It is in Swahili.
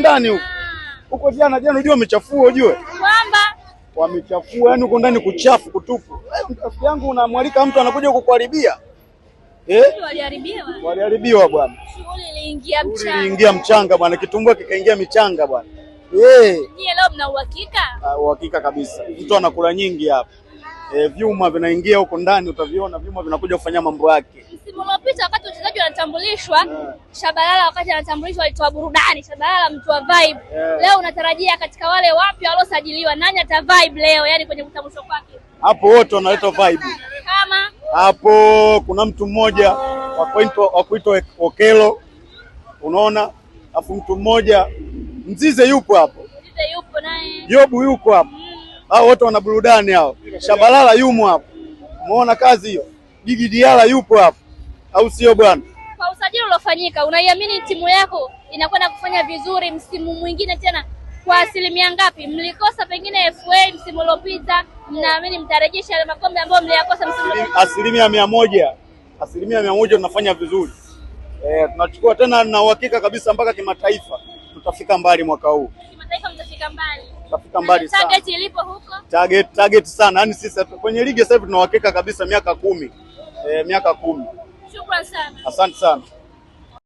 ndani huko. Huko jana unajua wamechafua unajua? Kwamba wamechafua, yani huko ndani kuchafu kutupu. Rafiki yangu unamwalika mtu anakuja kukuharibia. Waliharibiwa bwana. Shughuli iliingia mchanga bwana, kitumbua kikaingia michanga bwana. Nyie leo mna uhakika? Uhakika kabisa. Mtu anakula nyingi hapa. Vyuma vinaingia huko ndani, utaviona vyuma vinakuja kufanya mambo yake. Msimu uliopita wakati wachezaji wanatambulishwa, Shabalala wakati anatambulishwa alitoa burudani, Shabalala mtu wa vibe. Leo unatarajia katika wale wapya waliosajiliwa nani ata vibe leo, yani kwenye utambulisho kwake? Hapo wote wanaleta vibe. Kama hapo kuna mtu mmoja wa kuitwa Okelo, unaona? Afu mtu mmoja Mzize yupo hapo. Mzize yupo naye. Jobu yuko hapo. Hao wote wana burudani hao. Shabalala yumo hapo. Umeona kazi hiyo? Digi Diala yupo hapo. Au sio bwana? Kwa usajili uliofanyika, unaiamini timu yako inakwenda kufanya vizuri msimu mwingine tena kwa asilimia ngapi? Mlikosa pengine FA msimu uliopita, mnaamini mtarejesha yale makombe ambayo mliyakosa msimu uliopita? Asilimia 100 tunafanya vizuri. Tunachukua tena na uhakika kabisa mpaka kimataifa tutafika mbali mwaka huu. Kimataifa mtafika mbali. Tutafika mbali sana. Target ilipo huko? Target sana. Yaani sisi kwenye ligi sasa hivi tuna uhakika kabisa miaka 10. Miaka 10. Shukrani sana. Asante sana.